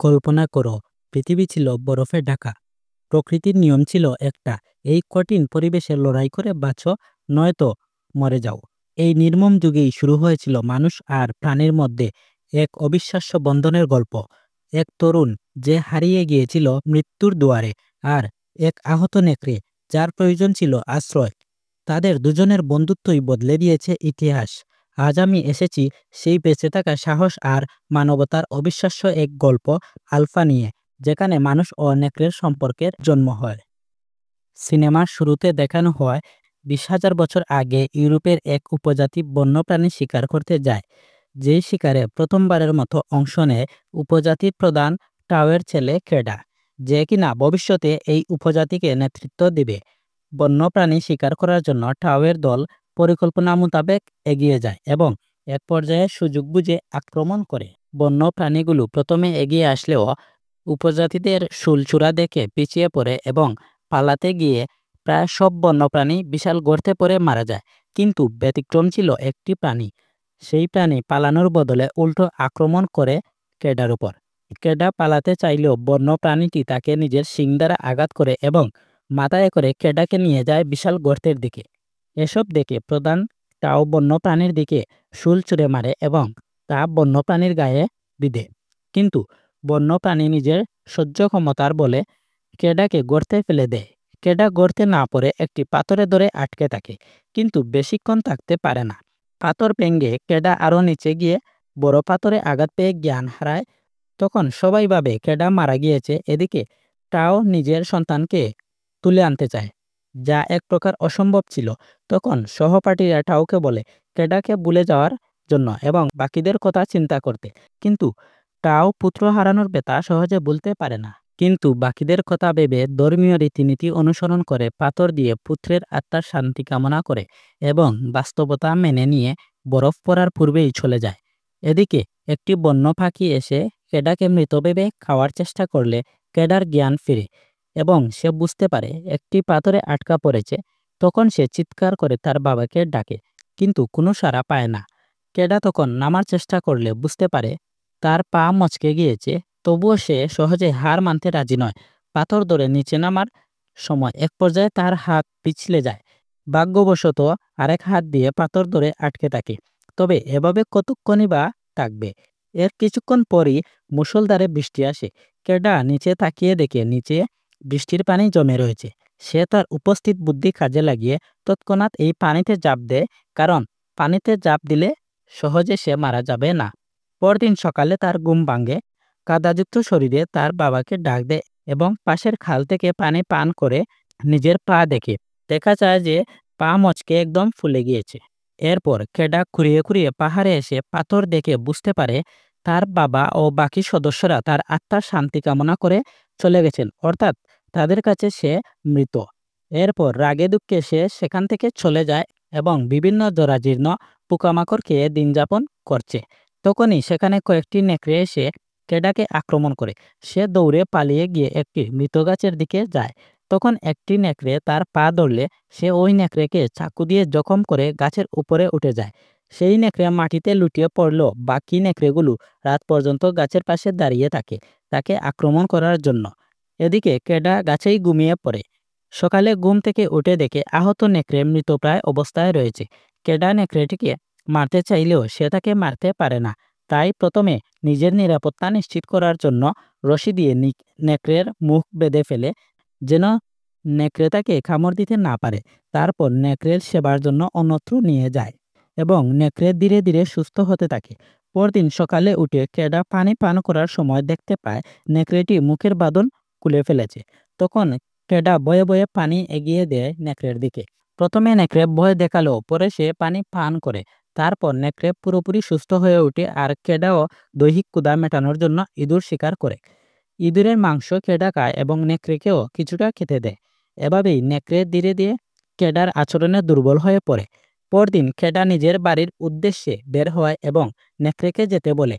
কল্পনা করো, পৃথিবী ছিল বরফে ঢাকা। প্রকৃতির নিয়ম ছিল একটা, এই কঠিন পরিবেশে লড়াই করে বাঁচো, নয়তো মরে যাও। এই নির্মম যুগেই শুরু হয়েছিল মানুষ আর প্রাণীর মধ্যে এক অবিশ্বাস্য বন্ধনের গল্প। এক তরুণ যে হারিয়ে গিয়েছিল মৃত্যুর দুয়ারে, আর এক আহত নেকড়ে যার প্রয়োজন ছিল আশ্রয়। তাদের দুজনের বন্ধুত্বই বদলে দিয়েছে ইতিহাস। আজ আমি এসেছি সেই বেঁচে থাকা সাহস আর মানবতার অবিশ্বাস্য এক গল্প, আলফা নিয়ে, যেখানে মানুষ ও নেকড়ের সম্পর্কের জন্ম হয়। সিনেমার শুরুতে দেখানো হয় 20,000 বছর আগে ইউরোপের এক উপজাতি বন্যপ্রাণী শিকার করতে যায়। যেই শিকারে প্রথমবারের মতো অংশ নেয় উপজাতির প্রধান টাওয়ের ছেলে ক্রেডা, যে কিনা ভবিষ্যতে এই উপজাতিকে নেতৃত্ব দেবে। বন্যপ্রাণী শিকার করার জন্য টাওয়ের দল পরিকল্পনা মোতাবেক এগিয়ে যায় এবং এক পর্যায়ে সুযোগ বুঝে আক্রমণ করে। বন্য প্রাণীগুলো প্রথমে এগিয়ে আসলেও উপজাতিদের শুলচূড়া দেখে পিছিয়ে পড়ে এবং পালাতে গিয়ে প্রায় সব বন্যপ্রাণী বিশাল গর্তে পড়ে মারা যায়। কিন্তু ব্যতিক্রম ছিল একটি প্রাণী। সেই প্রাণী পালানোর বদলে উল্টো আক্রমণ করে ক্রেডার উপর। ক্রেডা পালাতে চাইলেও বন্য প্রাণীটি তাকে নিজের শিং দ্বারা আঘাত করে এবং মাথায় করে ক্রেডাকে নিয়ে যায় বিশাল গর্তের দিকে। এসব দেখে প্রধান টাও বন্যপ্রাণীর দিকে শুল ছুঁড়ে মারে এবং তা বন্যপ্রাণীর গায়ে বিঁধে। কিন্তু বন্যপ্রাণী নিজের সহ্য ক্ষমতার বলে ক্রেডাকে গর্তে ফেলে দেয়। ক্রেডা গর্তে না পড়ে একটি পাথরে ধরে আটকে থাকে, কিন্তু বেশিক্ষণ থাকতে পারে না। পাথর ভেঙে ক্রেডা আরও নিচে গিয়ে বড় পাথরে আঘাত পেয়ে জ্ঞান হারায়। তখন সবাই ভাবে ক্রেডা মারা গিয়েছে। এদিকে টাও নিজের সন্তানকে তুলে আনতে চায়, যা এক প্রকার অসম্ভব ছিল। তখন সহপাঠীরা টাওকে বলে ক্রেডাকে ভুলে যাওয়ার জন্য এবং বাকিদের কথা চিন্তা করতে। কিন্তু টাও পুত্র হারানোর ব্যথা সহজে ভুলতে পারে না। কিন্তু বাকিদের কথা ভেবে ধর্মীয় রীতিনীতি অনুসরণ করে পাথর দিয়ে পুত্রের আত্মার শান্তি কামনা করে এবং বাস্তবতা মেনে নিয়ে বরফ পড়ার পূর্বেই চলে যায়। এদিকে একটি বন্য পাখি এসে ক্রেডাকে মৃত ভেবে খাওয়ার চেষ্টা করলে ক্রেডার জ্ঞান ফিরে এবং সে বুঝতে পারে একটি পাথরে আটকা পড়েছে। তখন সে চিৎকার করে তার বাবাকে ডাকে, কিন্তু কোনো সাড়া পায় না। ক্রেডা তখন নামার চেষ্টা করলে বুঝতে পারে তার পা মচকে গিয়েছে। তবুও সে সহজে হার মানতে রাজি নয়। পাথর ধরে নিচে নামার সময় এক পর্যায়ে তার হাত পিছলে যায়। ভাগ্যবশত আরেক হাত দিয়ে পাথর ধরে আটকে থাকে। তবে এভাবে কতক্ষণই বা থাকবে? এর কিছুক্ষণ পরই মুষলধারে বৃষ্টি আসে। ক্রেডা নিচে তাকিয়ে দেখে নিচে বৃষ্টির পানি জমে রয়েছে। সে তার উপস্থিত বুদ্ধি কাজে লাগিয়ে তৎক্ষণাৎ এই পানিতে ঝাঁপ দেয়, কারণ পানিতে ঝাঁপ দিলে সহজে সে মারা যাবে না। পরদিন সকালে তার ঘুম ভাঙে। কাদাযুক্ত শরীরে তার বাবাকে ডাক দেয় এবং পাশের খাল থেকে পানি পান করে নিজের পা দেখে দেখা যায় যে পা মচকে একদম ফুলে গিয়েছে। এরপর ক্রেডা খুঁড়িয়ে খুঁড়িয়ে পাহাড়ে এসে পাথর দেখে বুঝতে পারে তার বাবা ও বাকি সদস্যরা তার আত্মার শান্তি কামনা করে চলে গেছেন, অর্থাৎ তাদের কাছে সে মৃত। এরপর রাগে দুঃখে সে সেখান থেকে চলে যায় এবং বিভিন্ন জরাজীর্ণ পোকামাকড় খেয়ে দিন যাপন করছে। তখনই সেখানে কয়েকটি নেকড়ে এসে ক্রেডাকে আক্রমণ করে। সে দৌড়ে পালিয়ে গিয়ে একটি মৃত গাছের দিকে যায়। তখন একটি নেকড়ে তার পা ধরলে সে ওই নেকড়েকে চাকু দিয়ে জখম করে গাছের উপরে উঠে যায়। সেই নেকড়ে মাটিতে লুটিয়ে পড়লেও বাকি নেকড়েগুলো রাত পর্যন্ত গাছের পাশে দাঁড়িয়ে থাকে তাকে আক্রমণ করার জন্য। এদিকে ক্রেডা গাছেই ঘুমিয়ে পড়ে। সকালে ঘুম থেকে উঠে দেখে আহত নেকড়ে মৃতপ্রায় অবস্থায় রয়েছে। ক্রেডা নেকড়েটিকে মারতে চাইলেও সে তাকে মারতে পারে না। তাই প্রথমে নিজের নিরাপত্তা নিশ্চিত করার জন্য রশি দিয়ে নেকড়ের মুখ বেঁধে ফেলে, যেন নেকড়ে তাকে কামড় দিতে না পারে। তারপর নেকড়ের সেবার জন্য অন্যত্র নিয়ে যায় এবং নেকড়ে ধীরে ধীরে সুস্থ হতে থাকে। পরদিন সকালে উঠে ক্রেডা পানি পান করার সময় দেখতে পায় নেকড়েটি মুখের বাঁধন খুলে ফেলেছে। তখন ক্রেডা ভয়ে ভয়ে পানি এগিয়ে দেয় নেকড়ের দিকে। প্রথমে নেকড়ে ভয় দেখালেও পরে সে পানি পান করে। তারপর নেকড়ে পুরোপুরি সুস্থ হয়ে ওঠে আর ক্রেডাও দৈহিক ক্ষুধা মেটানোর জন্য ইঁদুর শিকার করে। ইঁদুরের মাংস ক্রেডা খায় এবং নেকড়েকেও কিছুটা খেতে দেয়। এভাবেই নেকড়ে ধীরে ধীরে ক্রেডার আচরণে দুর্বল হয়ে পড়ে। পরদিন ক্রেডা নিজের বাড়ির উদ্দেশ্যে বের হয় এবং নেকড়েকে যেতে বলে,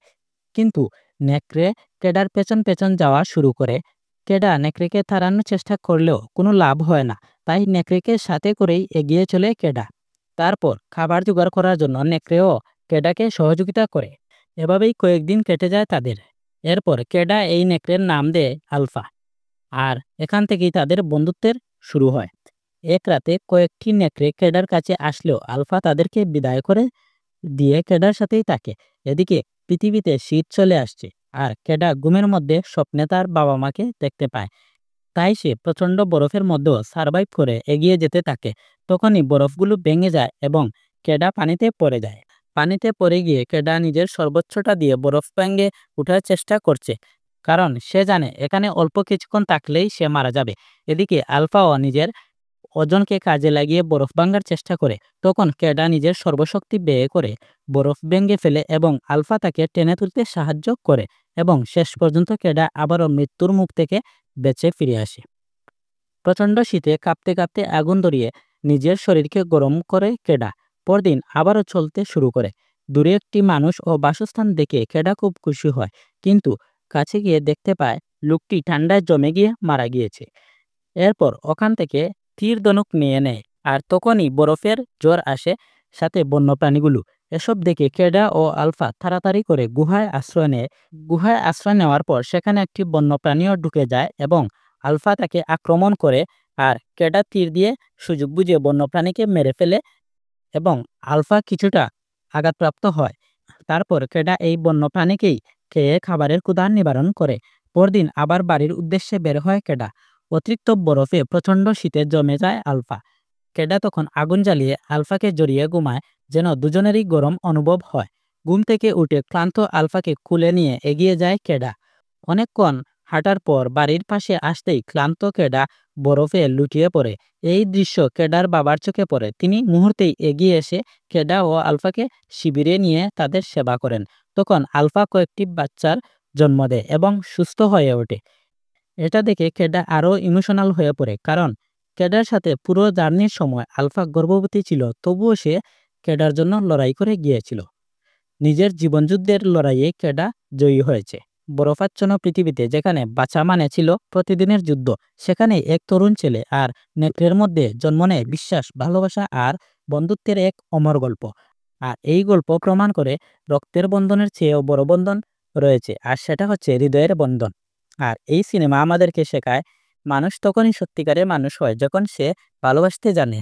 কিন্তু নেকড়ে ক্রেডার পেছন পেছন যাওয়া শুরু করে। ক্রেডা নেকড়েকে তাড়ানোর চেষ্টা করলেও কোনো লাভ হয় না, তাই নেকড়েকে সাথে করেই এগিয়ে চলে ক্রেডা। তারপর খাবার জোগাড় করার জন্য নেকড়েও ক্রেডাকে সহযোগিতা করে। এভাবেই কয়েকদিন কেটে যায় তাদের। এরপর কেডা এই নেকড়ের নাম দেয় আলফা। আর এখান থেকেই তাদের বন্ধুত্বের শুরু হয়। এক রাতে কয়েকটি নেকড়ে কেডার কাছে আসলেও আলফা তাদেরকে বিদায় করে দিয়ে কেডার সাথেই থাকে। এদিকে পৃথিবীতে শীত চলে আসছে আর কেডা ঘুমের মধ্যে স্বপ্নে তার বাবা মাকে দেখতে পায়। তাই সে প্রচণ্ড বরফের মধ্যেও সারভাইভ করে এগিয়ে যেতে থাকে। তখনই বরফগুলো ভেঙে যায় এবং কেডা পানিতে পড়ে যায়। পানিতে পড়ে গিয়ে কেডা নিজের সর্বোচ্চটা দিয়ে বরফ ভেঙে ওঠার চেষ্টা করছে, কারণ সে জানে এখানে অল্প কিছুক্ষণ থাকলেই সে মারা যাবে। এদিকে আলফাও নিজের ওজনকে কাজে লাগিয়ে বরফ ভাঙার চেষ্টা করে। তখন কেডা নিজের সর্বশক্তি ব্যয় করে বরফ ভেঙে ফেলে এবং আলফা তাকে টেনে তুলতে সাহায্য করে এবং শেষ পর্যন্ত কেডা আবারও মৃত্যুর মুখ থেকে বেঁচে ফিরে আসে। প্রচণ্ড শীতে কাঁপতে কাঁপতে আগুন ধরিয়ে নিজের শরীরকে গরম করে কেডা পরদিন আবারও চলতে শুরু করে। দূরে একটি মানুষ ও বাসস্থান দেখে কেডা খুব খুশি হয়, কিন্তু কাছে গিয়ে দেখতে পায় লোকটি ঠান্ডায় জমে গিয়ে মারা গিয়েছে। এরপর ওখান থেকে তীর ধনুক নিয়ে নেয় আর তখনই বরফের জ্বর আসে, সাথে বন্যপ্রাণীগুলো। এসব দেখে কেডা ও আলফা তাড়াতাড়ি করে গুহায় আশ্রয় নেয়। গুহায় আশ্রয় নেওয়ার পর সেখানে একটি বন্যপ্রাণীও ঢুকে যায় এবং আলফা তাকে আক্রমণ করে। আর কেডা তীর দিয়ে সুযোগ বুঝে বন্যপ্রাণীকে মেরে ফেলে এবং আলফা কিছুটা আঘাতপ্রাপ্ত হয়। তারপর কেডা এই বন্যপ্রাণীকেই খেয়ে খাবারের ক্ষুধা নিবারণ করে। পরদিন আবার বাড়ির উদ্দেশ্যে বের হয় কেডা। অতিরিক্ত বরফে প্রচণ্ড শীতে জমে যায় আলফা। কেডা তখন আগুন জ্বালিয়ে আলফাকে জড়িয়ে ঘুমায়, যেন দুজনেরই গরম অনুভব হয়। ঘুম থেকে উঠে ক্লান্ত আলফাকে কুলে নিয়ে এগিয়ে যায় কেডা। অনেকক্ষণ হাঁটার পর বাড়ির পাশে আসতেই ক্লান্ত কেডা বরফে লুটিয়ে পড়ে। এই দৃশ্য কেডার বাবার চোখে পড়ে। তিনি মুহূর্তেই এগিয়ে এসে কেডা ও আলফাকে শিবিরে নিয়ে তাদের সেবা করেন। তখন আলফা কয়েকটি বাচ্চার জন্ম দেয় এবং সুস্থ হয়ে ওঠে। এটা দেখে কেডা আরও ইমোশনাল হয়ে পড়ে, কারণ কেডার সাথে পুরো জার্নির সময় আলফা গর্ভবতী ছিল, তবুও সে কেডার জন্য লড়াই করে গিয়েছিল। নিজের জীবনযুদ্ধের লড়াইয়ে কেডা জয়ী হয়েছে। বরফাচ্ছন্ন পৃথিবীতে যেখানে বাঁচা মানে ছিল প্রতিদিনের যুদ্ধ, সেখানে এক তরুণ ছেলে আর নেকড়ের মধ্যে জন্ম নেয় বিশ্বাস, ভালোবাসা আর বন্ধুত্বের এক অমর গল্প। আর এই গল্প প্রমাণ করে রক্তের বন্ধনের চেয়েও বড় বন্ধন রয়েছে, আর সেটা হচ্ছে হৃদয়ের বন্ধন। আর এই সিনেমা আমাদেরকে শেখায় মানুষ তখনই সত্যিকারের মানুষ হয় যখন সে ভালোবাসতে জানে।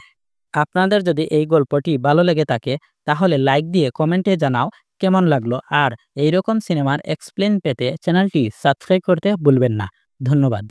আপনাদের যদি এই গল্পটি ভালো লেগে থাকে তাহলে লাইক দিয়ে কমেন্টে জানাও কেমন লাগলো। আর এইরকম সিনেমার এক্সপ্লেন পেতে চ্যানেলটি সাবস্ক্রাইব করতে ভুলবেন না। ধন্যবাদ।